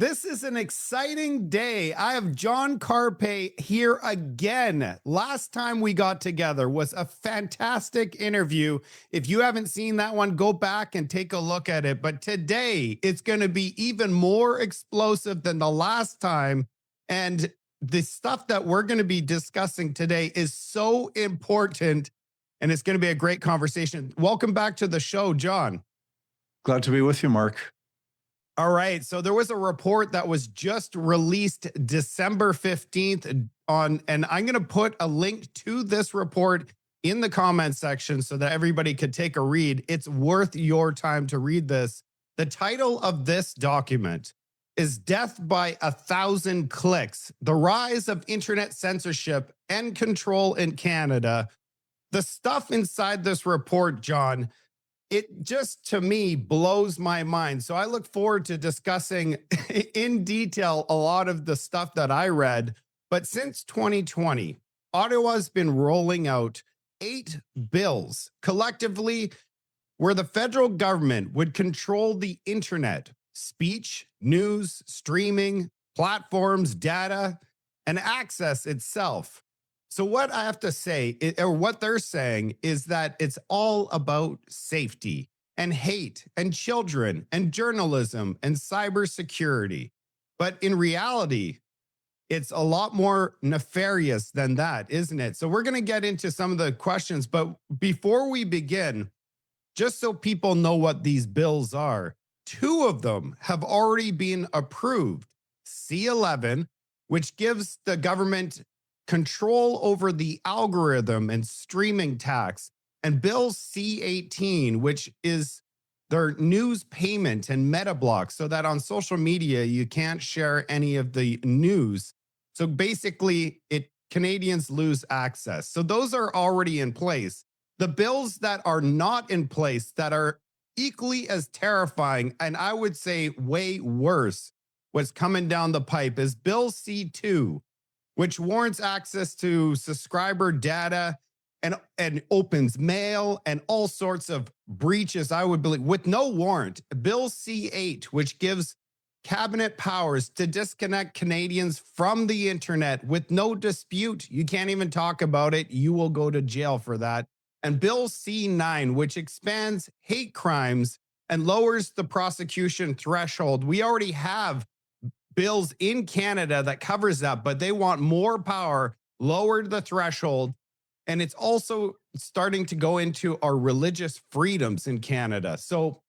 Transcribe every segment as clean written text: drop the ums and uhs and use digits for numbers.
This is an exciting day. I have John Carpay here again. Last time we got together was a fantastic interview. If you haven't seen that one, go back and take a look at it. But today, it's going to be even more explosive than the last time. And the stuff that we're going to be discussing today is so important, and it's going to be a great conversation. Welcome back to the show, John. Glad to be with you, Mark. All right. So there was a report that was just released December 15th and I'm going to put a link to this report in the comment section so that everybody could take a read. It's worth your time to read this. The title of this document is Death by 1,000 Clicks: The Rise of Internet Censorship and Control in Canada. The stuff inside this report, John, it just, to me, blows my mind. So I look forward to discussing in detail a lot of the stuff that I read. But since 2020, Ottawa's been rolling out 8 bills collectively where the federal government would control the internet, speech, news, streaming, platforms, data, and access itself. So what I have to say, or what they're saying, is that it's all about safety and hate and children and journalism and cybersecurity. But in reality, it's a lot more nefarious than that, isn't it? So we're going to get into some of the questions. But before we begin, just so people know what these bills are, 2 of them have already been approved. C11, which gives the government control over the algorithm and streaming tax, and Bill C18, which is their news payment and meta block, so that on social media, you can't share any of the news. So basically, Canadians lose access. So those are already in place. The bills that are not in place, that are equally as terrifying, and I would say way worse, what's coming down the pipe is Bill C2, which warrants access to subscriber data and opens mail and all sorts of breaches, I would believe, with no warrant. Bill C8, which gives cabinet powers to disconnect Canadians from the internet with no dispute. You can't even talk about it. You will go to jail for that. And Bill C9, which expands hate crimes and lowers the prosecution threshold. We already have bills in Canada that covers that, but they want more power, lowered the threshold. And it's also starting to go into our religious freedoms in Canada. So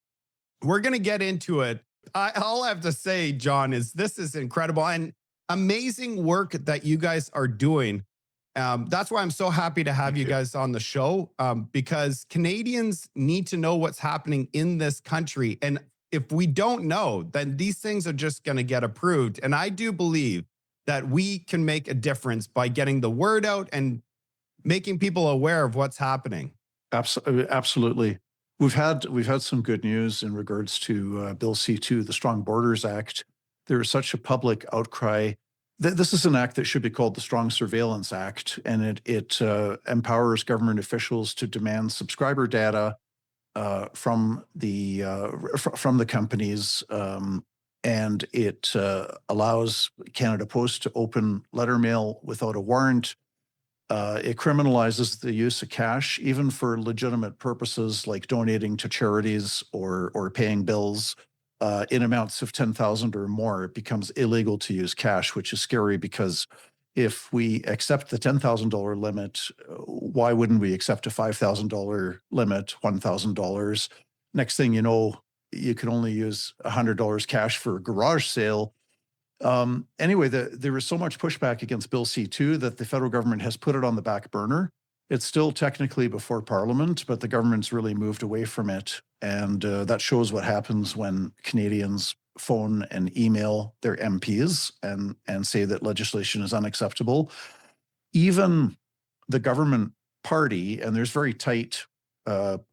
we're going to get into it. All I have to say, John, is this is incredible and amazing work that you guys are doing. That's why I'm so happy to have you guys on the show, because Canadians need to know what's happening in this country. And if we don't know, then these things are just going to get approved. And I do believe that we can make a difference by getting the word out and making people aware of what's happening. Absolutely. We've had some good news in regards to Bill C2, the Strong Borders Act. There is such a public outcry. This is an act that should be called the Strong Surveillance Act, and it empowers government officials to demand subscriber data from the companies, and it allows Canada Post to open letter mail without a warrant. It criminalizes the use of cash, even for legitimate purposes like donating to charities or paying bills in amounts of $10,000 or more. It becomes illegal to use cash, which is scary because if we accept the $10,000 limit, why wouldn't we accept a $5,000 limit, $1,000? Next thing you know, you can only use $100 cash for a garage sale. Anyway, there is so much pushback against Bill C2 that the federal government has put it on the back burner. It's still technically before Parliament, but the government's really moved away from it. And that shows what happens when Canadians phone and email their MPs and say that legislation is unacceptable. Even the government party, and there's very tight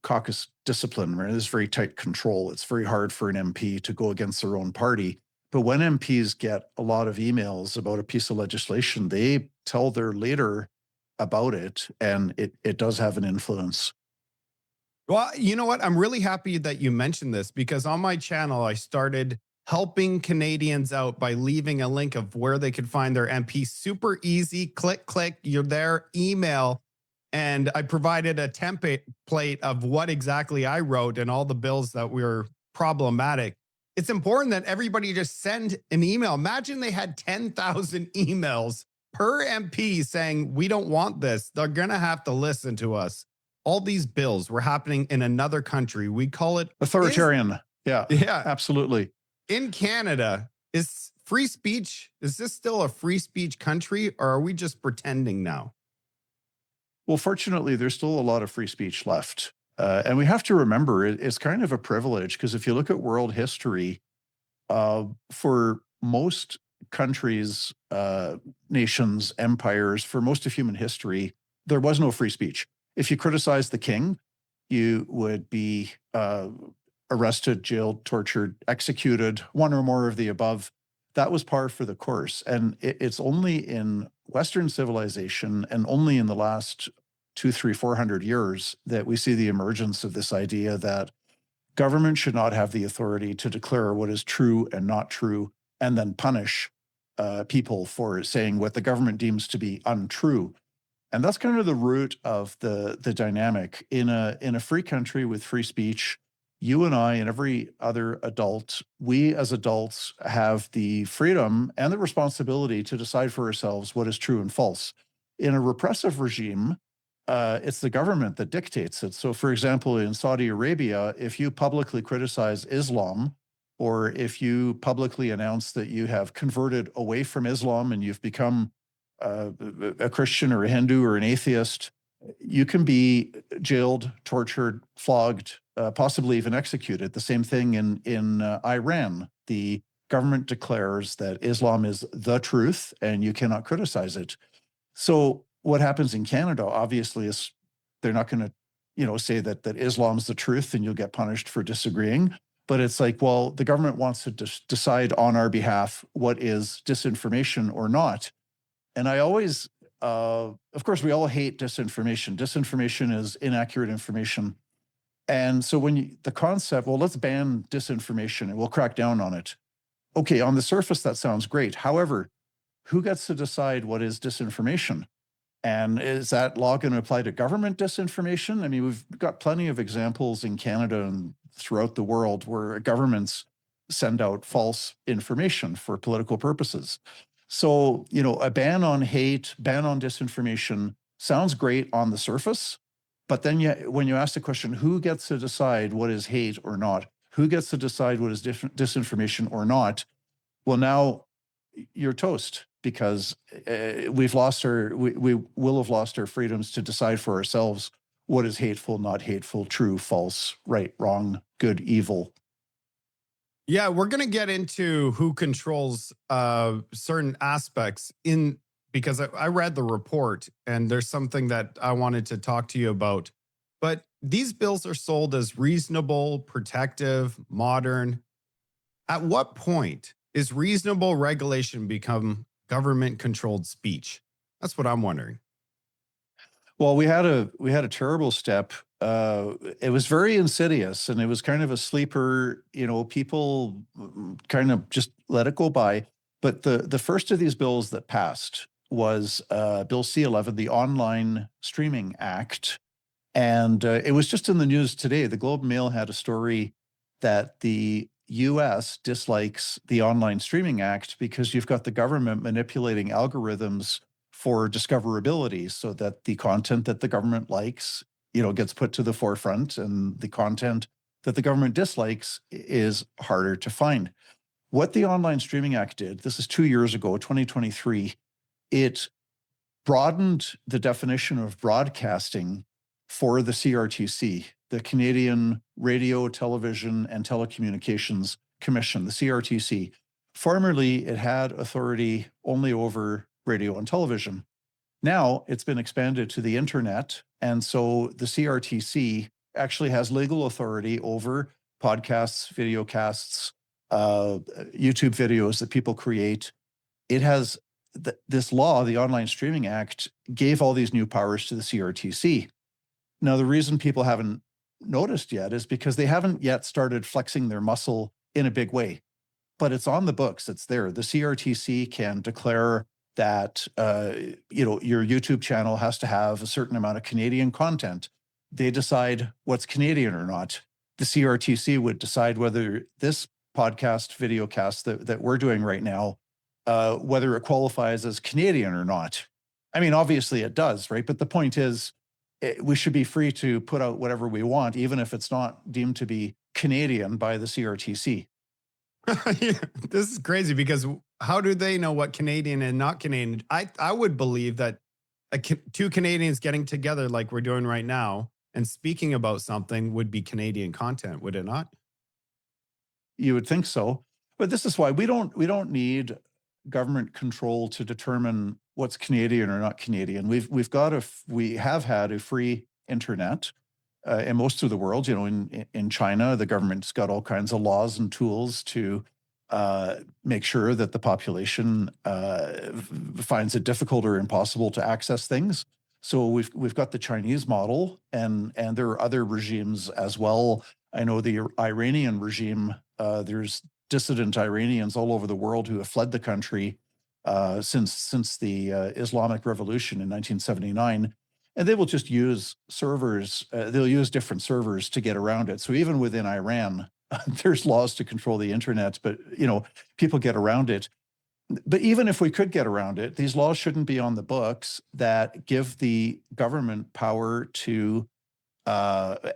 caucus discipline, right? There's very tight control. It's very hard for an MP to go against their own party. But when MPs get a lot of emails about a piece of legislation, they tell their leader about it, and it does have an influence. Well, you know what? I'm really happy that you mentioned this because on my channel, I started helping Canadians out by leaving a link of where they could find their MP. Super easy. Click, click. You're there. Email. And I provided a template of what exactly I wrote and all the bills that were problematic. It's important that everybody just send an email. Imagine they had 10,000 emails per MP saying, we don't want this. They're going to have to listen to us. All these bills were happening in another country. We call it authoritarian. Yeah, yeah. absolutely. In Canada, is free speech, is this still a free speech country, or are we just pretending now? Well, fortunately, there's still a lot of free speech left. And we have to remember it's kind of a privilege, because if you look at world history, for most countries, nations, empires, for most of human history, there was no free speech. If you criticized the king, you would be arrested, jailed, tortured, executed, one or more of the above. That was par for the course. And it's only in Western civilization and only in the last 200, 300, 400 years that we see the emergence of this idea that government should not have the authority to declare what is true and not true, and then punish people for saying what the government deems to be untrue. And that's kind of the root of the dynamic. In a free country with free speech, you and I and every other adult, we as adults have the freedom and the responsibility to decide for ourselves what is true and false. In a repressive regime, it's the government that dictates it. So, for example, in Saudi Arabia, if you publicly criticize Islam, or if you publicly announce that you have converted away from Islam and you've become a Christian or a Hindu or an atheist, you can be jailed, tortured, flogged, possibly even executed. The same thing in Iran. The government declares that Islam is the truth and you cannot criticize it. So what happens in Canada, obviously, is they're not going to, say that Islam's the truth and you'll get punished for disagreeing. But it's like, well, the government wants to decide on our behalf what is disinformation or not. And I always, of course, we all hate disinformation. Disinformation is inaccurate information. And so the concept, well, let's ban disinformation and we'll crack down on it. Okay, on the surface, that sounds great. However, who gets to decide what is disinformation? And is that law going to apply to government disinformation? I mean, we've got plenty of examples in Canada and throughout the world where governments send out false information for political purposes. So, a ban on hate, ban on disinformation sounds great on the surface, but then when you ask the question, who gets to decide what is hate or not? Who gets to decide what is disinformation or not? Well, now you're toast, because we will have lost our freedoms to decide for ourselves what is hateful, not hateful, true, false, right, wrong, good, evil. Yeah, we're going to get into who controls certain aspects because I read the report and there's something that I wanted to talk to you about. But these bills are sold as reasonable, protective, modern. At what point is reasonable regulation become government-controlled speech? That's what I'm wondering. Well, we had a terrible step. It was very insidious, and it was kind of a sleeper. People kind of just let it go by. But the first of these bills that passed was Bill C-11, the Online Streaming Act, and it was just in the news today. The Globe and Mail had a story that the U.S. dislikes the Online Streaming Act because you've got the government manipulating algorithms for discoverability, so that the content that the government likes, gets put to the forefront, and the content that the government dislikes is harder to find. What the Online Streaming Act did, this is 2 years ago, 2023, it broadened the definition of broadcasting for the CRTC, the Canadian Radio, Television, and Telecommunications Commission, the CRTC. Formerly, it had authority only over radio and television. Now it's been expanded to the internet. And so the CRTC actually has legal authority over podcasts, videocasts, YouTube videos that people create. It has this law, the Online Streaming Act, gave all these new powers to the CRTC. Now, the reason people haven't noticed yet is because they haven't yet started flexing their muscle in a big way. but it's on the books. It's there. The CRTC can declare that your YouTube channel has to have a certain amount of Canadian content. They decide what's Canadian or not. The CRTC would decide whether this podcast, videocast that we're doing right now, whether it qualifies as Canadian or not. I mean, obviously it does, right? But the point is, we should be free to put out whatever we want, even if it's not deemed to be Canadian by the CRTC. Yeah, this is crazy because how do they know what Canadian and not Canadian? I would believe that two Canadians getting together like we're doing right now and speaking about something would be Canadian content, would it not? You would think so, but this is why we don't need government control to determine what's Canadian or not Canadian. We have had a free internet in most of the world. In China, the government's got all kinds of laws and tools to make sure that the population finds it difficult or impossible to access things. So we've got the Chinese model, and there are other regimes as well. I know the Iranian regime. There's dissident Iranians all over the world who have fled the country since the Islamic Revolution in 1979, and they will just use servers. They'll use different servers to get around it. So even within Iran, there's laws to control the internet, but people get around it. But even if we could get around it, these laws shouldn't be on the books that give the government power to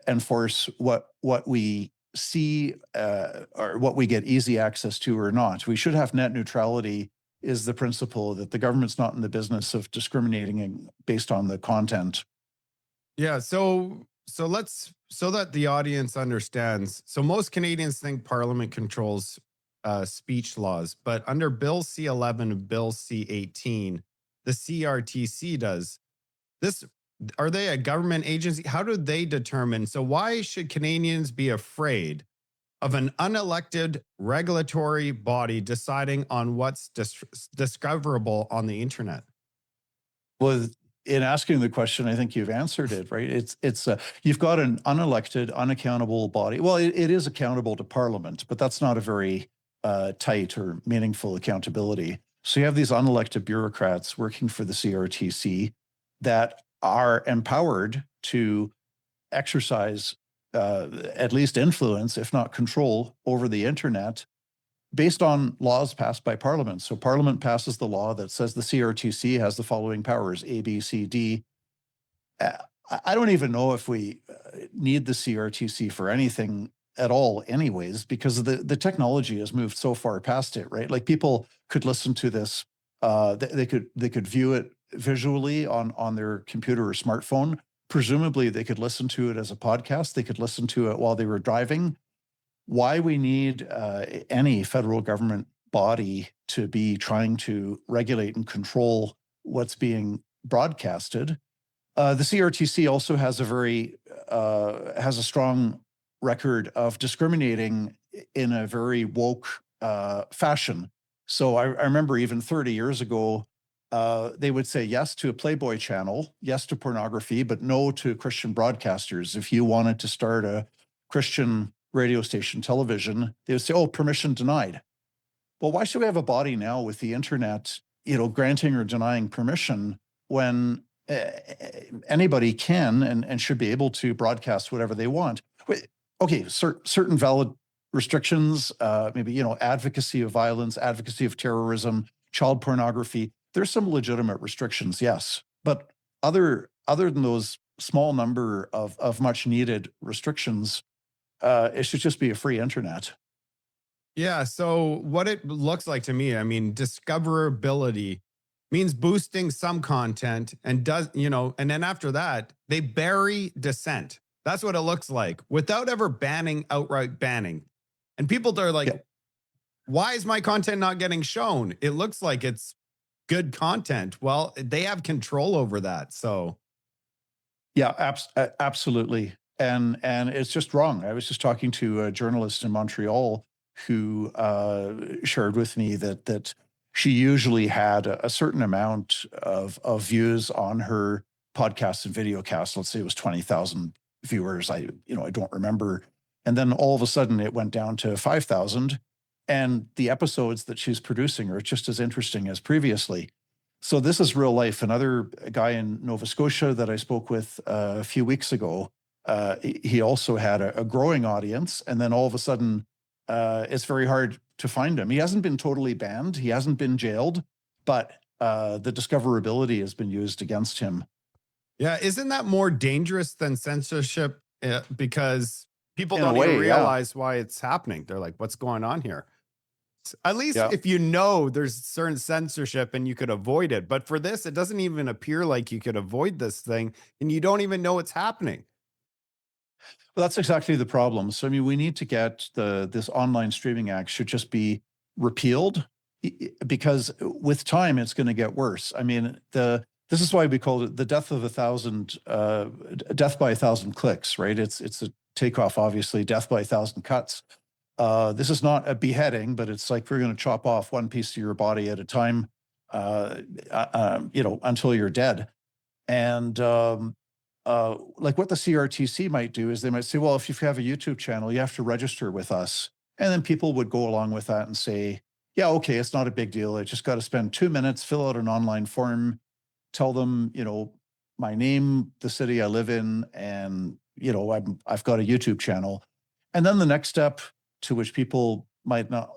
enforce what we see or what we get easy access to or not. We should have net neutrality is the principle that the government's not in the business of discriminating based on the content. Yeah. So that the audience understands. So most Canadians think Parliament controls speech laws, but under Bill C-11 and Bill C-18, the CRTC does. This, are they a government agency? How do they determine? So why should Canadians be afraid of an unelected regulatory body deciding on what's discoverable on the internet? Well, in asking the question, I think you've answered it, right? It's you've got an unelected, unaccountable body. Well, it is accountable to Parliament, but that's not a very tight or meaningful accountability. So you have these unelected bureaucrats working for the CRTC that are empowered to exercise at least influence, if not control, over the internet based on laws passed by Parliament. So Parliament passes the law that says the CRTC has the following powers, A, B, C, D. I don't even know if we need the CRTC for anything at all anyways, because the technology has moved so far past it, right? Like people could listen to this, they could view it visually on their computer or smartphone. Presumably they could listen to it as a podcast. They could listen to it while they were driving. Why we need any federal government body to be trying to regulate and control what's being broadcasted. The CRTC also has has a strong record of discriminating in a very woke fashion. So I remember even 30 years ago, they would say yes to a Playboy channel, yes to pornography, but no to Christian broadcasters. If you wanted to start a Christian radio station television, they would say, oh, permission denied. Well, why should we have a body now with the internet, granting or denying permission when anybody can and should be able to broadcast whatever they want? Okay, certain valid restrictions, maybe, advocacy of violence, advocacy of terrorism, child pornography. There's some legitimate restrictions, yes. But other than those small number of much needed restrictions, it should just be a free internet. Yeah. So what it looks like to me, I mean, discoverability means boosting some content and and then after that, they bury dissent. That's what it looks like without ever outright banning. And people are like, Yeah. why is my content not getting shown? It looks like it's good content. Well, they have control over that. So Yeah, absolutely. And it's just wrong. I was just talking to a journalist in Montreal who shared with me that she usually had a certain amount of views on her podcast and videocast. Let's say it was 20,000 viewers. I don't remember. And then all of a sudden it went down to 5,000. And the episodes that she's producing are just as interesting as previously. So this is real life. Another guy in Nova Scotia that I spoke with a few weeks ago, he also had a growing audience. And then all of a sudden, it's very hard to find him. He hasn't been totally banned. He hasn't been jailed, but the discoverability has been used against him. Yeah, isn't that more dangerous than censorship? Because people In a don't even way, yeah. realize why it's happening. They're like, what's going on here? At least Yeah. if you know there's certain censorship and you could avoid it. But for this, it doesn't even appear like you could avoid this thing and you don't even know it's happening. Well, that's exactly the problem. So, I mean, we need to get this online streaming act should just be repealed because with time it's going to get worse. I mean, this is why we called it the death of death by 1,000 clicks, right? It's a takeoff, obviously, death by 1,000 cuts. This is not a beheading, but it's like we're going to chop off one piece of your body at a time, until you're dead. And like what the CRTC might do is they might say, well, if you have a YouTube channel, you have to register with us. And then people would go along with that and say, yeah, okay, it's not a big deal. I just got to spend 2 minutes, fill out an online form, tell them, my name, the city I live in, and, I've got a YouTube channel. And then the next step, to which people might not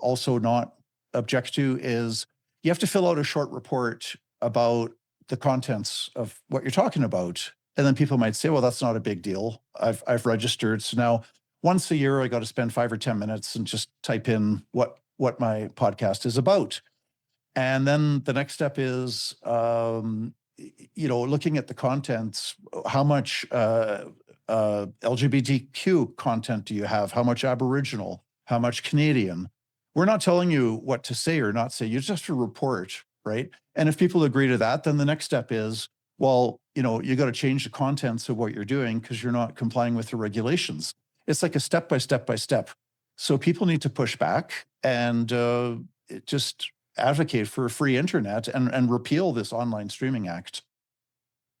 object to, is you have to fill out a short report about the contents of what you're talking about. And then people might say, well, that's not a big deal. I've registered. So now once a year, I got to spend 5 or 10 minutes and just type in what my podcast is about. And then the next step is, looking at the contents, how much LGBTQ content do you have? How much Aboriginal? How much Canadian? We're not telling you what to say or not say. You just have to report, right? And if people agree to that, then the next step is, well, you got to change the contents of what you're doing because you're not complying with the regulations. It's like a step by step by step. So people need to push back and just advocate for a free internet and repeal this online streaming act.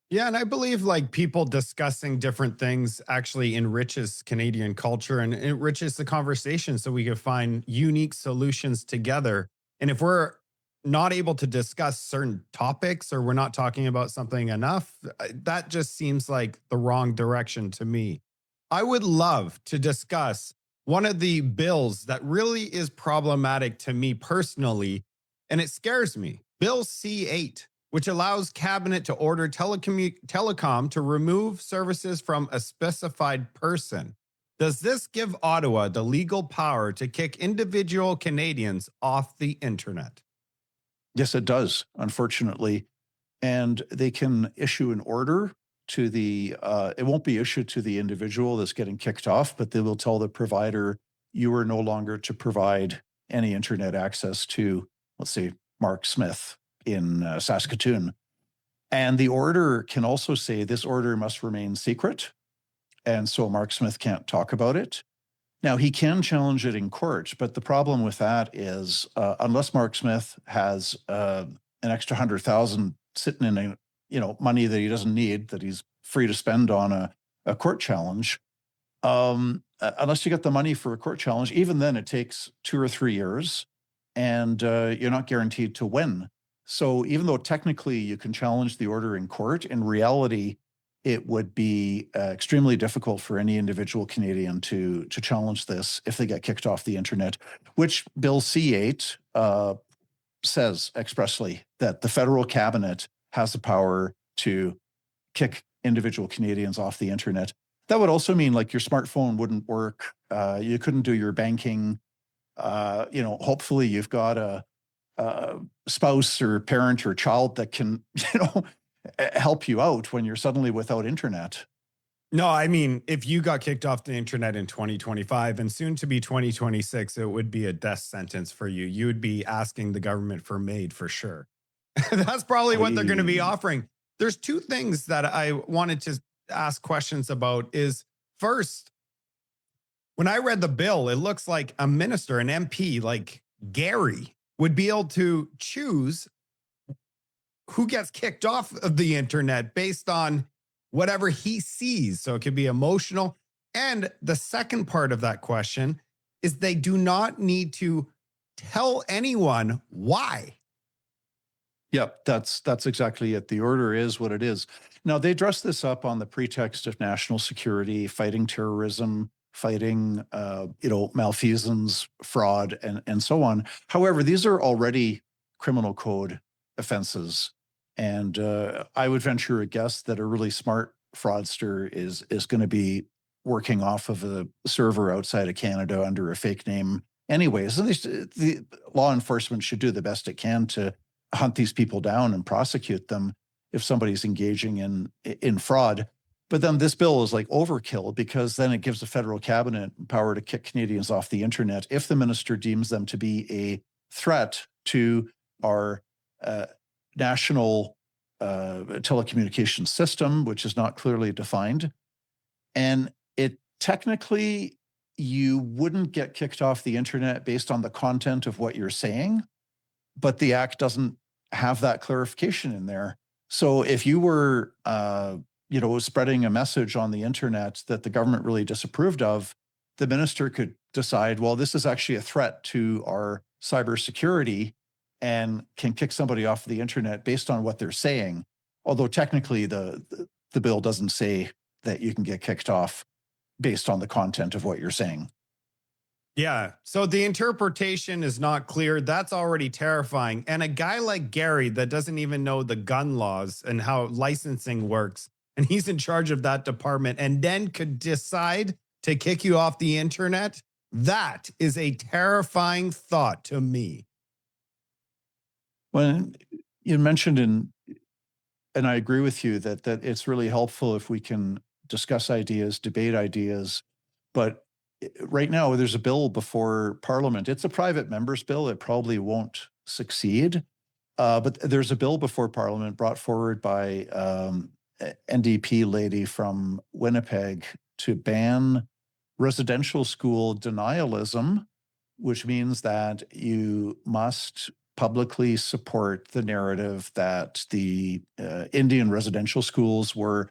Yeah, and I believe like people discussing different things actually enriches Canadian culture and enriches the conversation so we can find unique solutions together. And if we're not able to discuss certain topics or we're not talking about something enough, that just seems like the wrong direction to me. I would love to discuss one of the bills that really is problematic to me personally, and it scares me. Bill C8, which allows cabinet to order telecom to remove services from a specified person. Does this give Ottawa the legal power to kick individual Canadians off the internet? Yes, it does, unfortunately. And they can issue an order to it won't be issued to the individual that's getting kicked off, but they will tell the provider, you are no longer to provide any internet access to, let's say, Mark Smith in Saskatoon. And the order can also say this order must remain secret. And so Mark Smith can't talk about it. Now, he can challenge it in court, but the problem with that is unless Mark Smith has an extra 100,000 sitting in money that he doesn't need, that he's free to spend on a court challenge, unless you get the money for a court challenge, even then it takes 2 or 3 years and you're not guaranteed to win. So even though technically you can challenge the order in court, in reality, it would be extremely difficult for any individual Canadian to challenge this if they get kicked off the internet, which Bill C8 says expressly that the federal cabinet has the power to kick individual Canadians off the internet. That would also mean like your smartphone wouldn't work. You couldn't do your banking. Hopefully you've got a spouse or parent or child that can, help you out when you're suddenly without internet. No, I mean, if you got kicked off the internet in 2025 and soon to be 2026, it would be a death sentence for you. You would be asking the government for aid for sure. That's probably what they're going to be offering. There's 2 things that I wanted to ask questions about is first, when I read the bill, it looks like a minister, an MP like Gary would be able to choose who gets kicked off of the internet based on whatever he sees. So it could be emotional. And the second part of that question is they do not need to tell anyone why. Yep, that's exactly it. The order is what it is. Now, they dress this up on the pretext of national security, fighting terrorism, fighting malfeasance, fraud, and so on. However, these are already criminal code offenses, and I would venture a guess that a really smart fraudster is going to be working off of a server outside of Canada under a fake name anyways. And the law enforcement should do the best it can to hunt these people down and prosecute them if somebody's engaging in fraud. But then this bill is like overkill, because then it gives the federal cabinet power to kick Canadians off the internet if the minister deems them to be a threat to our national telecommunications system, which is not clearly defined. And it technically, you wouldn't get kicked off the internet based on the content of what you're saying, but the act doesn't have that clarification in there. So if you were, spreading a message on the internet that the government really disapproved of, the minister could decide, well, this is actually a threat to our cybersecurity, and can kick somebody off the internet based on what they're saying. Although technically the bill doesn't say that you can get kicked off based on the content of what you're saying. Yeah. So the interpretation is not clear. That's already terrifying. And a guy like Gary that doesn't even know the gun laws and how licensing works, and he's in charge of that department, and then could decide to kick you off the internet. That is a terrifying thought to me. When you mentioned and I agree with you that it's really helpful if we can discuss ideas, debate ideas, but right now there's a bill before Parliament. It's a private member's bill. It probably won't succeed, but there's a bill before Parliament brought forward by NDP lady from Winnipeg to ban residential school denialism, which means that you must publicly support the narrative that the Indian residential schools were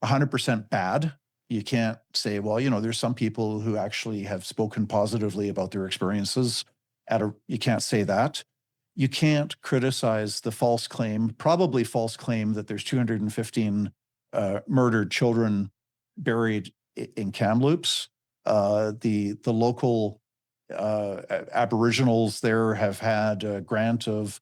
100% bad. You can't say, well, there's some people who actually have spoken positively about their experiences. You can't say that. You can't criticize the probably false claim that there's 215 murdered children buried in Kamloops. The local Aboriginals there have had a grant of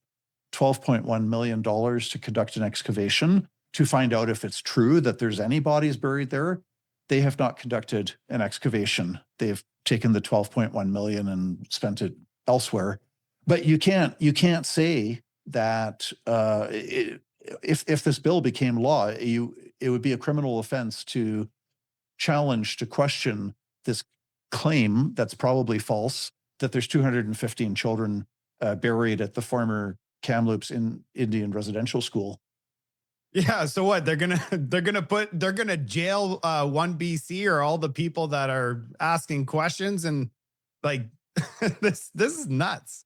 $12.1 million to conduct an excavation to find out if it's true that there's any bodies buried there. They have not conducted an excavation. They've taken the 12.1 million and spent it elsewhere. But you can't say that if this bill became law, it would be a criminal offense to question this claim that's probably false, that there's 215 children buried at the former Kamloops Indian residential school. Yeah. So what? They're gonna jail one BC or all the people that are asking questions, and like this is nuts.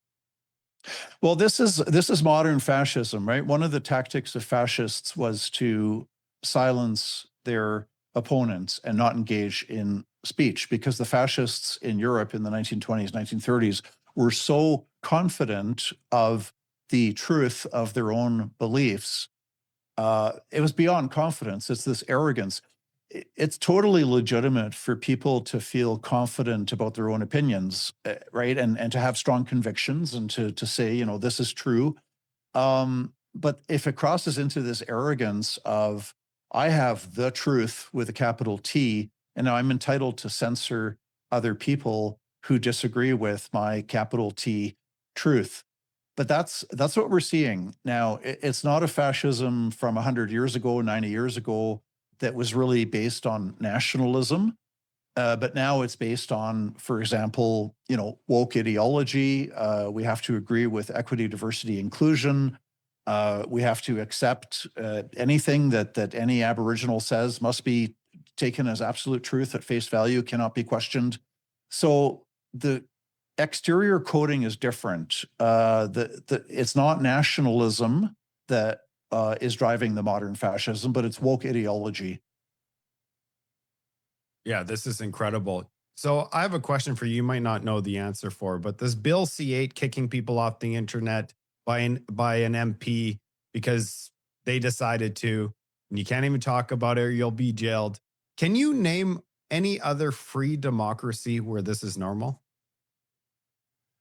Well, this is modern fascism, right? One of the tactics of fascists was to silence their opponents and not engage in speech, because the fascists in Europe in the 1920s, 1930s were so confident of the truth of their own beliefs. It was beyond confidence. It's this arrogance. It's totally legitimate for people to feel confident about their own opinions, right? And to have strong convictions and to say, this is true. But if it crosses into this arrogance of, I have the truth with a capital T, and now I'm entitled to censor other people who disagree with my capital T truth. But that's what we're seeing now. It's not a fascism from 100 years ago, 90 years ago, that was really based on nationalism. But now it's based on, for example, woke ideology. We have to agree with equity, diversity, inclusion. We have to accept anything that any Aboriginal says must be taken as absolute truth at face value, cannot be questioned. So the exterior coding is different. It's not nationalism that is driving the modern fascism, but it's woke ideology. Yeah, this is incredible. So I have a question for you. You might not know the answer for, but this Bill C8 kicking people off the internet by an MP because they decided to, and you can't even talk about it or you'll be jailed. Can you name any other free democracy where this is normal?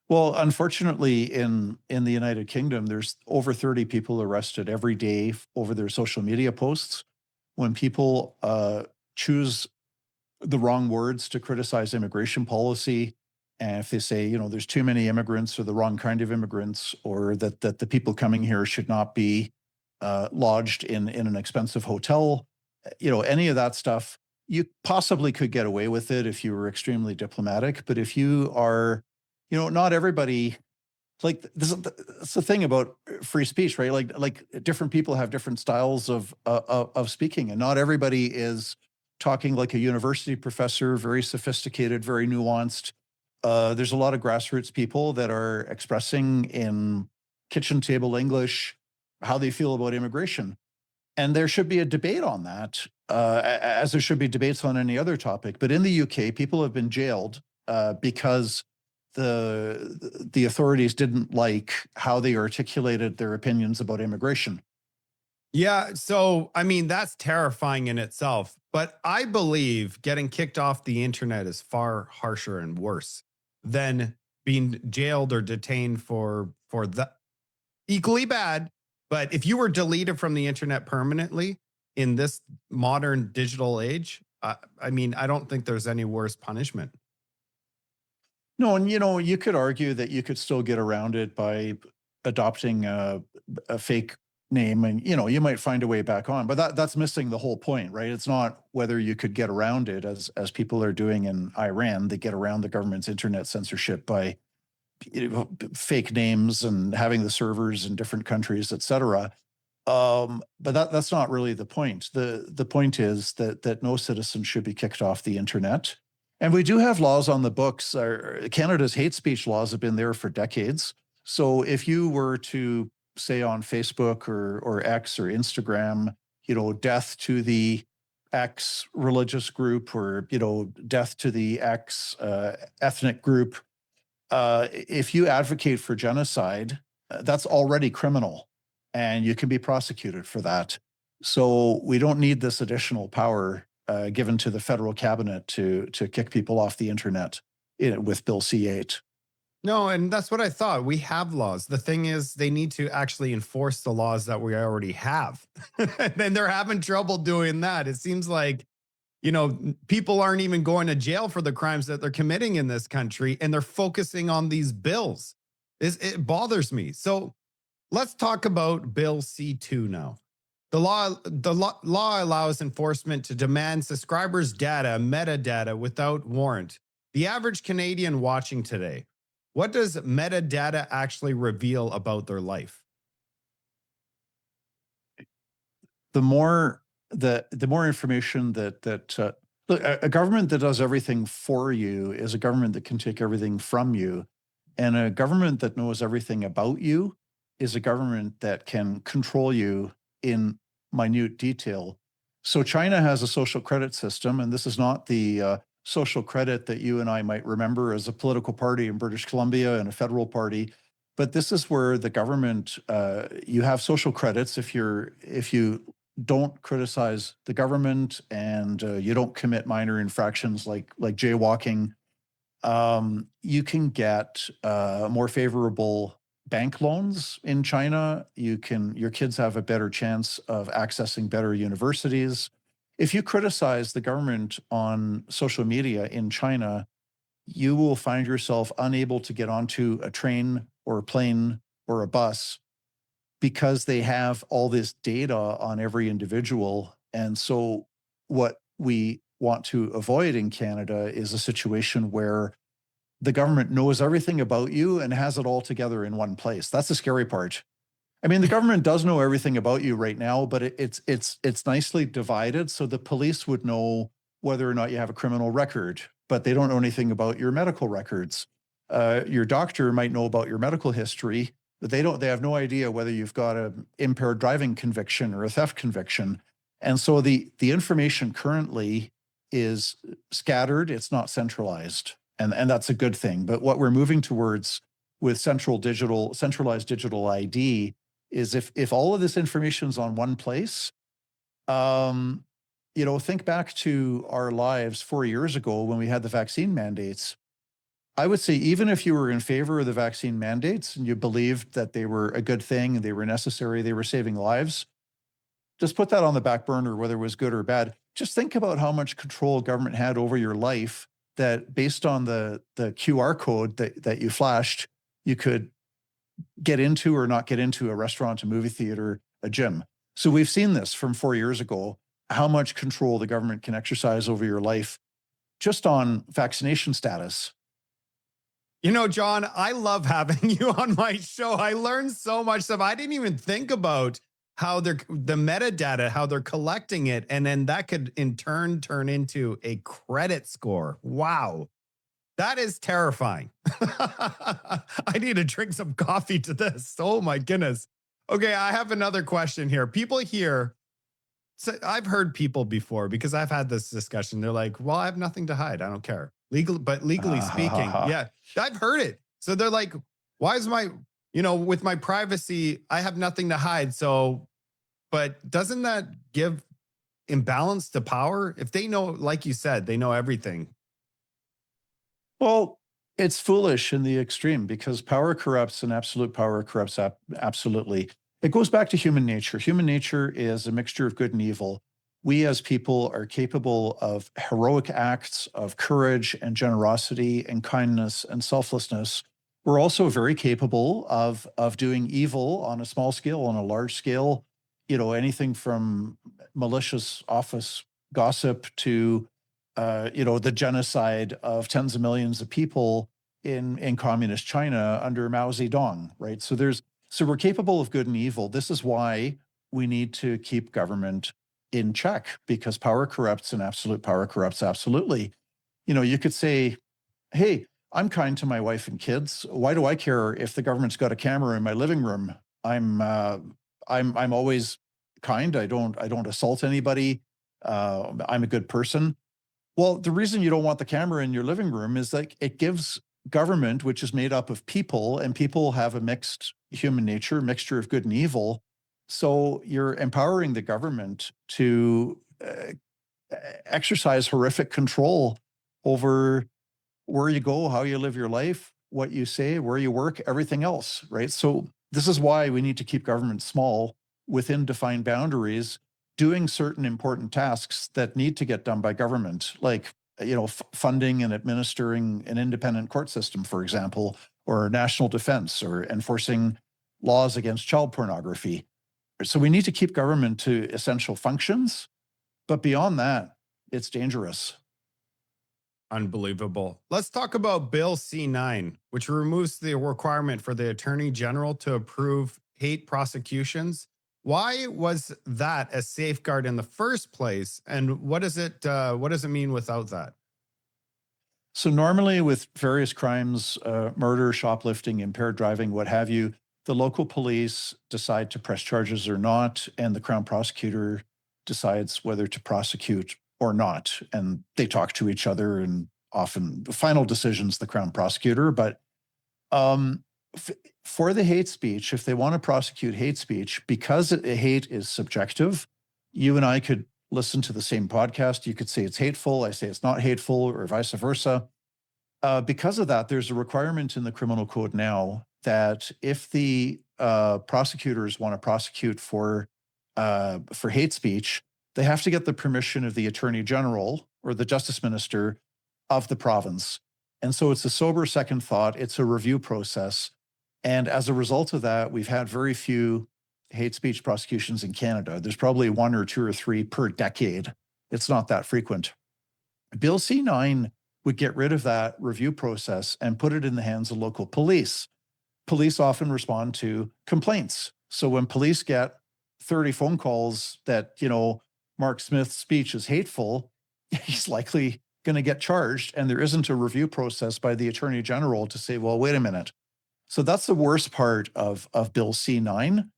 Well, unfortunately, in the United Kingdom, there's over 30 people arrested every day over their social media posts. When people choose the wrong words to criticize immigration policy, and if they say, there's too many immigrants or the wrong kind of immigrants, or that the people coming here should not be lodged in an expensive hotel, any of that stuff, you possibly could get away with it if you were extremely diplomatic. But if you are, not everybody, like this is it's the thing about free speech, right? Like different people have different styles of speaking, and not everybody is talking like a university professor, very sophisticated, very nuanced. There's a lot of grassroots people that are expressing in kitchen table English how they feel about immigration. And there should be a debate on that, as there should be debates on any other topic. But in the UK, people have been jailed because the authorities didn't like how they articulated their opinions about immigration. Yeah. So, I mean, that's terrifying in itself. But I believe getting kicked off the internet is far harsher and worse than being jailed or detained for the equally bad. But if you were deleted from the internet permanently in this modern digital age, I mean, I don't think there's any worse punishment. No, and you could argue that you could still get around it by adopting a fake name, and you might find a way back on. But that's missing the whole point, right? It's not whether you could get around it, as people are doing in Iran. They get around the government's internet censorship by fake names and having the servers in different countries, et cetera. But that's not really the point. The point is that no citizen should be kicked off the internet. And we do have laws on the books. Canada's hate speech laws have been there for decades. So if you were to say on Facebook or X or Instagram, death to the X religious group, or death to the X ethnic group, if you advocate for genocide, that's already criminal, and you can be prosecuted for that. So we don't need this additional power given to the federal cabinet to kick people off the internet with Bill C8. No, and that's what I thought. We have laws. The thing is, they need to actually enforce the laws that we already have. And they're having trouble doing that. It seems like, people aren't even going to jail for the crimes that they're committing in this country, and they're focusing on these bills. It bothers me. So let's talk about Bill C2 now. The law allows enforcement to demand subscribers' data, metadata, without warrant. The average Canadian watching today, what does metadata actually reveal about their life? The more information look, a government that does everything for you is a government that can take everything from you, and a government that knows everything about you is a government that can control you in minute detail. So China has a social credit system, and this is not the social credit that you and I might remember as a political party in British Columbia and a federal party. But this is where the government, you have social credits if you don't criticize the government, and you don't commit minor infractions like jaywalking. You can get more favorable bank loans in China. Your kids have a better chance of accessing better universities. If you criticize the government on social media in China, you will find yourself unable to get onto a train or a plane or a bus, because they have all this data on every individual. And so what we want to avoid in Canada is a situation where the government knows everything about you and has it all together in one place. That's the scary part. I mean, the government does know everything about you right now, but it's nicely divided. So the police would know whether or not you have a criminal record, but they don't know anything about your medical records. Your doctor might know about your medical history, but they have no idea whether you've got an impaired driving conviction or a theft conviction. And so the information currently is scattered, it's not centralized. And that's a good thing. But what we're moving towards with centralized digital ID is if all of this information is on one place, think back to our lives 4 years ago when we had the vaccine mandates. I would say even if you were in favor of the vaccine mandates and you believed that they were a good thing and they were necessary, they were saving lives, just put that on the back burner, whether it was good or bad. Just think about how much control government had over your life, that based on the QR code that you flashed, you could get into or not get into a restaurant, a movie theater, a gym. So we've seen this from 4 years ago, how much control the government can exercise over your life just on vaccination status. John, I love having you on my show. I learned so much stuff. I didn't even think about how the metadata, how they're collecting it. And then that could in turn turn into a credit score. Wow. That is terrifying. I need to drink some coffee to this. Oh my goodness. Okay, I have another question here. People here, so I've heard people before, because I've had this discussion. They're like, well, I have nothing to hide. I don't care. Legally speaking, yeah, I've heard it. So they're like, why is with my privacy, I have nothing to hide. So, but doesn't that give imbalance to power? If they know, like you said, they know everything. Well, it's foolish in the extreme, because power corrupts and absolute power corrupts absolutely. It goes back to human nature. Human nature is a mixture of good and evil. We as people are capable of heroic acts of courage and generosity and kindness and selflessness. We're also very capable of doing evil on a small scale, on a large scale, anything from malicious office gossip to the genocide of tens of millions of people in communist China under Mao Zedong, right? So we're capable of good and evil. This is why we need to keep government in check, because power corrupts and absolute power corrupts absolutely. You could say, hey, I'm kind to my wife and kids. Why do I care if the government's got a camera in my living room? I'm always kind. I don't assault anybody. I'm a good person. Well, the reason you don't want the camera in your living room is like it gives government, which is made up of people, and people have a mixed human nature, mixture of good and evil. So you're empowering the government to exercise horrific control over where you go, how you live your life, what you say, where you work, everything else, right? So this is why we need to keep government small within defined boundaries, doing certain important tasks that need to get done by government, like funding and administering an independent court system, for example, or national defense, or enforcing laws against child pornography. So we need to keep government to essential functions, but beyond that, it's dangerous. Unbelievable. Let's talk about Bill C9, which removes the requirement for the Attorney General to approve hate prosecutions. Why was that a safeguard in the first place? And what does it mean without that? So normally with various crimes, murder, shoplifting, impaired driving, what have you, the local police decide to press charges or not, and the Crown prosecutor decides whether to prosecute or not. And they talk to each other, and often the final decision's the Crown prosecutor. But for the hate speech, if they want to prosecute hate speech, because hate is subjective, you and I could listen to the same podcast. You could say it's hateful. I say it's not hateful, or vice versa. Because of that, there's a requirement in the criminal code now that if the prosecutors want to prosecute for hate speech, they have to get the permission of the Attorney General or the Justice Minister of the province. And so it's a sober second thought. It's a review process. And as a result of that, we've had very few hate speech prosecutions in Canada. There's probably 1 or 2 or 3 per decade. It's not that frequent. Bill C9 would get rid of that review process and put it in the hands of local police. Police often respond to complaints. So when police get 30 phone calls that, Mark Smith's speech is hateful, he's likely going to get charged. And there isn't a review process by the Attorney General to say, well, wait a minute. So that's the worst part of Bill C9.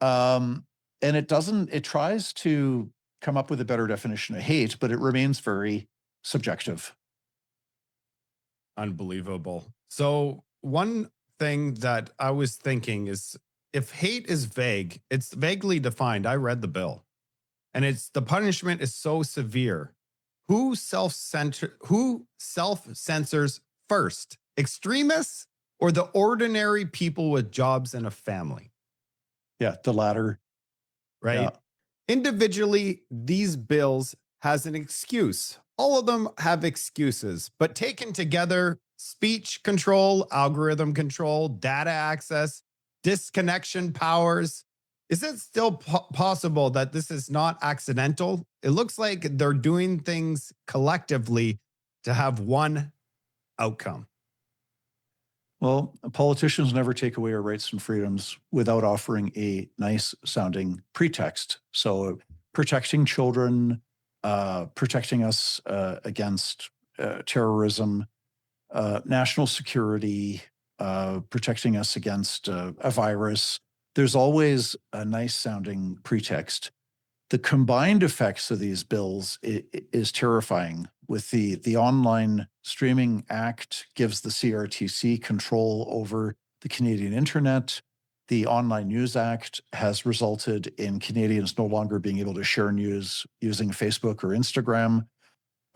And it tries to come up with a better definition of hate, but it remains very subjective. Unbelievable. So one thing that I was thinking is, if hate is vague, it's vaguely defined. I read the bill, and it's the punishment is so severe. Who self-censors first? Extremists or the ordinary people with jobs and a family? Yeah, the latter. Right? Yeah. Individually, these bills has an excuse. All of them have excuses, but taken together, speech control, algorithm control, data access, disconnection powers. Is it still possible that this is not accidental? It looks like they're doing things collectively to have one outcome. Well, politicians never take away our rights and freedoms without offering a nice sounding pretext. So protecting children, protecting us against terrorism, national security, protecting us against a virus. There's always a nice sounding pretext. The combined effects of these bills is terrifying. With the Online Streaming Act gives the CRTC control over the Canadian internet. The Online News Act has resulted in Canadians no longer being able to share news using Facebook or Instagram.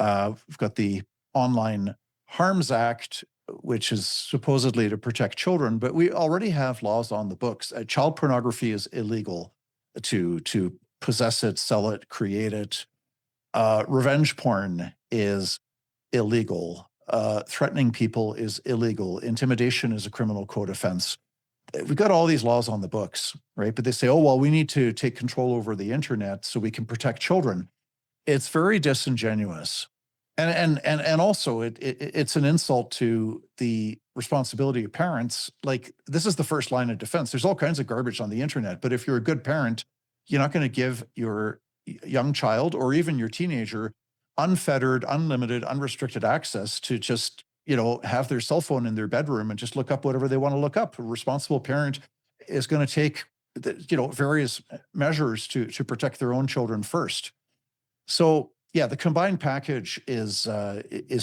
We've got the Online Harms Act, which is supposedly to protect children, but we already have laws on the books. Child pornography is illegal to possess it, sell it, create it. Revenge porn is illegal. Threatening people is illegal. Intimidation is a criminal code offense. We've got all these laws on the books, right? But they say, oh, well, we need to take control over the internet so we can protect children. It's very disingenuous. And also it's an insult to the responsibility of parents. Like, this is the first line of defense. There's all kinds of garbage on the internet, but if you're a good parent, you're not going to give your young child or even your teenager unfettered, unlimited, unrestricted access to just, have their cell phone in their bedroom and just look up whatever they want to look up. A responsible parent is going to take, various measures to protect their own children first. So yeah, the combined package is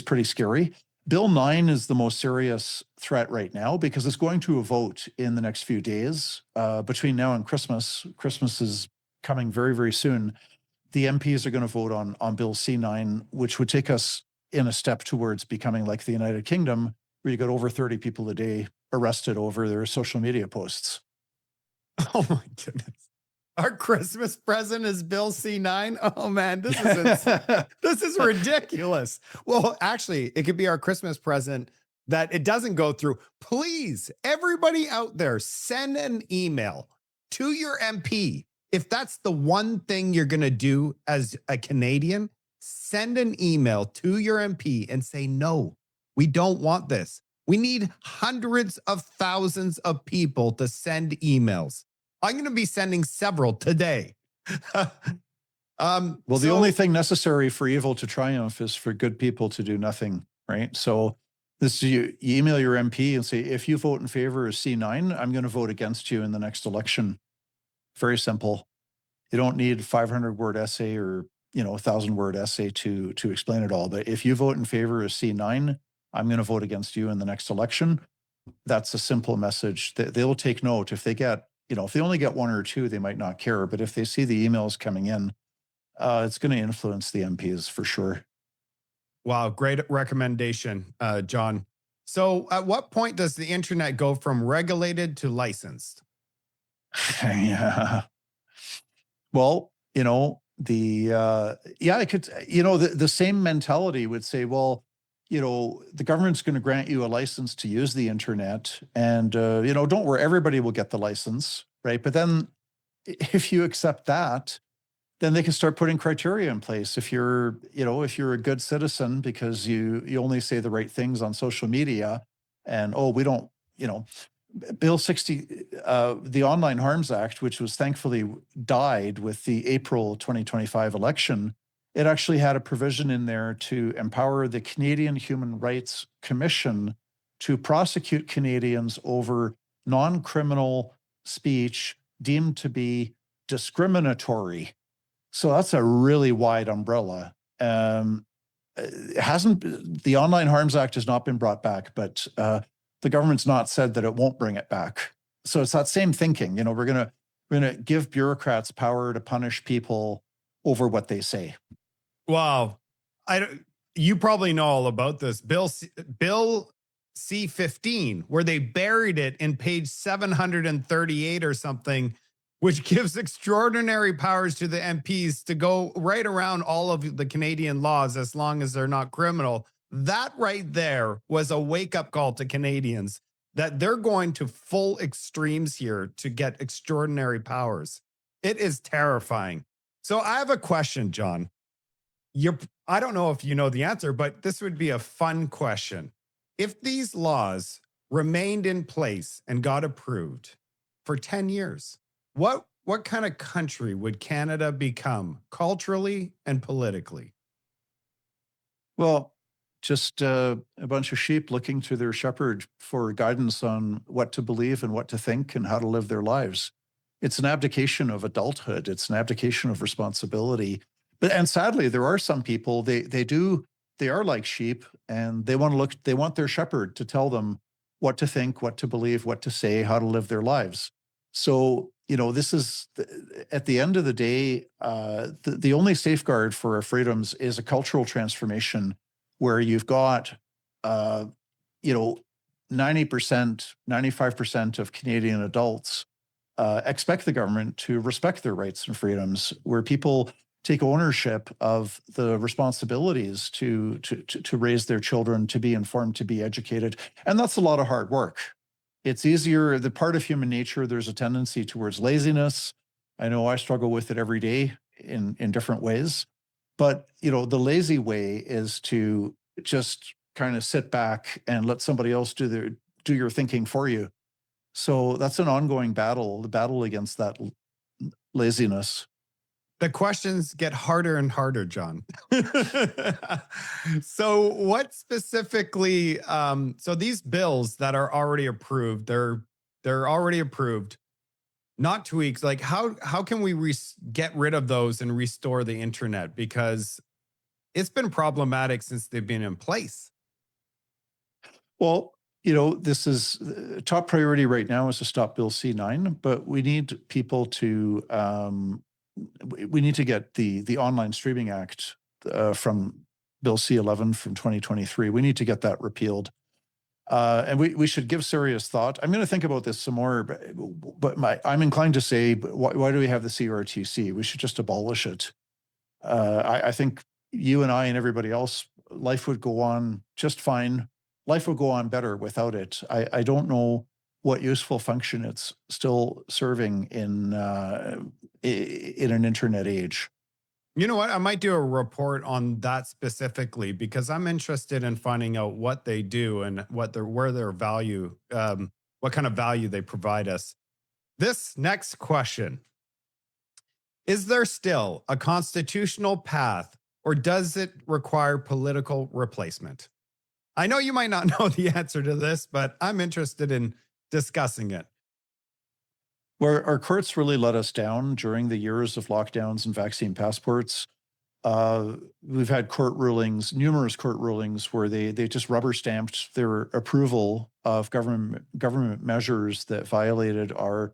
pretty scary. Bill 9 is the most serious threat right now because it's going to a vote in the next few days. Between now and Christmas. Christmas is coming very, very soon. The MPs are going to vote on Bill C9, which would take us in a step towards becoming like the United Kingdom, where you got over 30 people a day arrested over their social media posts. Oh my goodness. Our Christmas present is Bill C9. Oh man, this is ridiculous. Well, actually, it could be our Christmas present that it doesn't go through. Please, everybody out there, send an email to your MP. If that's the one thing you're going to do as a Canadian, send an email to your MP and say, no, we don't want this. We need hundreds of thousands of people to send emails. I'm going to be sending several today. The only thing necessary for evil to triumph is for good people to do nothing, right? So you email your MP and say, if you vote in favor of C9, I'm going to vote against you in the next election. Very simple. You don't need 500-word essay or 1,000-word essay to explain it all. But if you vote in favor of C9, I'm going to vote against you in the next election. That's a simple message. They'll take note. If they get, if they only get one or two, they might not care. But if they see the emails coming in, it's going to influence the MPs for sure. Wow, great recommendation, John. So at what point does the internet go from regulated to licensed? Yeah. Well, I could, the same mentality would say, well, the government's going to grant you a license to use the internet and, don't worry, everybody will get the license, right? But then if you accept that, then they can start putting criteria in place. If you're a good citizen because you only say the right things on social media and, we don't, Bill 60, the Online Harms Act, which was thankfully died with the April 2025 election, it actually had a provision in there to empower the Canadian Human Rights Commission to prosecute Canadians over non-criminal speech deemed to be discriminatory. So that's a really wide umbrella. it hasn't, the Online Harms Act has not been brought back, but the government's not said that it won't bring it back. So it's that same thinking, we're gonna give bureaucrats power to punish people over what they say. Wow. You probably know all about this. Bill C-15, where they buried it in page 738 or something, which gives extraordinary powers to the MPs to go right around all of the Canadian laws as long as they're not criminal. That right there was a wake-up call to Canadians that they're going to full extremes here to get extraordinary powers. It is terrifying. So I have a question, John. I don't know if you know the answer, but this would be a fun question. If these laws remained in place and got approved for 10 years, what kind of country would Canada become culturally and politically? Well, just a bunch of sheep looking to their shepherd for guidance on what to believe and what to think and how to live their lives. It's an abdication of adulthood. It's an abdication of responsibility. And sadly, there are some people, they are like sheep, and they want their shepherd to tell them what to think, what to believe, what to say, how to live their lives. So, this is, at the end of the day, the only safeguard for our freedoms is a cultural transformation where you've got, 90%, 95% of Canadian adults expect the government to respect their rights and freedoms, where people take ownership of the responsibilities to raise their children, to be informed, to be educated. And that's a lot of hard work. It's easier, the part of human nature, there's a tendency towards laziness. I know I struggle with it every day in different ways. But, the lazy way is to just kind of sit back and let somebody else do your thinking for you. So that's an ongoing battle, the battle against that laziness. The questions get harder and harder, John. So what specifically, so these bills that are already approved, they're already approved, not tweaks. Like how can we get rid of those and restore the internet? Because it's been problematic since they've been in place. Well, this is top priority right now is to stop Bill C9, but we need people to, we need to get the Online Streaming Act from Bill C11 from 2023. We need to get that repealed. And we should give serious thought. I'm going to think about this some more, but I'm inclined to say, why do we have the CRTC? We should just abolish it. I think you and I and everybody else, life would go on just fine. Life would go on better without it. I don't know what useful function it's still serving in an internet age. You know what? I might do a report on that specifically because I'm interested in finding out what they do and where their value, what kind of value they provide us. This next question: is there still a constitutional path, or does it require political replacement? I know you might not know the answer to this, but I'm interested in discussing it. Where our courts really let us down during the years of lockdowns and vaccine passports. We've had numerous court rulings where they just rubber stamped their approval of government measures that violated our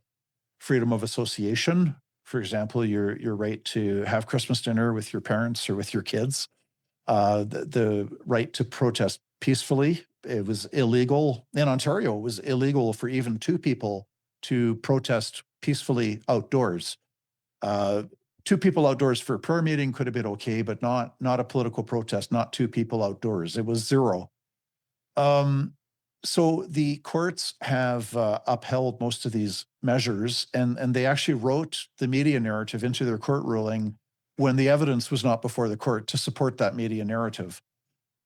freedom of association. For example, your right to have Christmas dinner with your parents or with your kids, the right to protest peacefully. It was illegal in Ontario. It was illegal for even two people to protest peacefully outdoors. Two people outdoors for a prayer meeting could have been okay, but not a political protest, not two people outdoors. It was zero. So the courts have upheld most of these measures, and they actually wrote the media narrative into their court ruling when the evidence was not before the court to support that media narrative.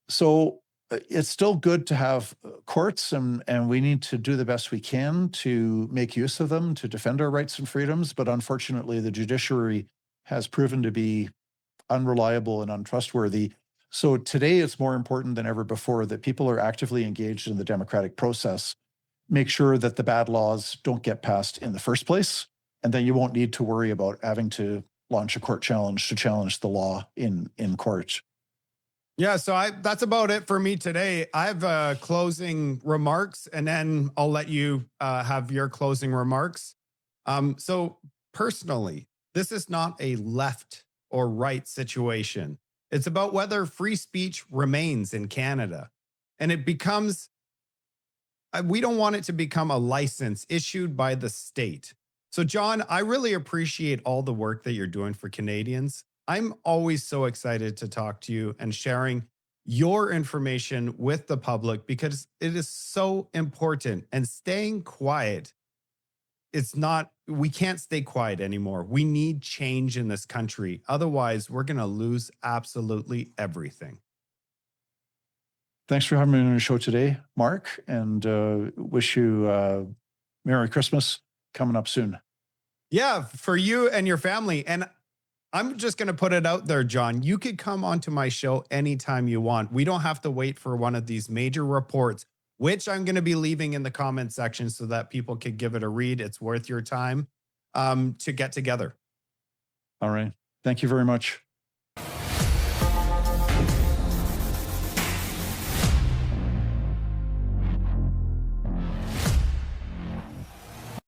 So it's still good to have courts, and we need to do the best we can to make use of them to defend our rights and freedoms. But unfortunately, the judiciary has proven to be unreliable and untrustworthy. So today it's more important than ever before that people are actively engaged in the democratic process. Make sure that the bad laws don't get passed in the first place, and then you won't need to worry about having to launch a court challenge to challenge the law in court. Yeah, so that's about it for me today. I have closing remarks, and then I'll let you have your closing remarks. So personally, this is not a left or right situation. It's about whether free speech remains in Canada, and it becomes. We don't want it to become a license issued by the state. So, John, I really appreciate all the work that you're doing for Canadians. I'm always so excited to talk to you and sharing your information with the public because it is so important. And staying quiet, it's not, we can't stay quiet anymore. We need change in this country. Otherwise, we're going to lose absolutely everything. Thanks for having me on the show today, Mark, and wish you Merry Christmas coming up soon. Yeah, for you and your family. And I'm just going to put it out there, John. You could come onto my show anytime you want. We don't have to wait for one of these major reports, which I'm going to be leaving in the comment section so that people could give it a read. It's worth your time to get together. All right. Thank you very much.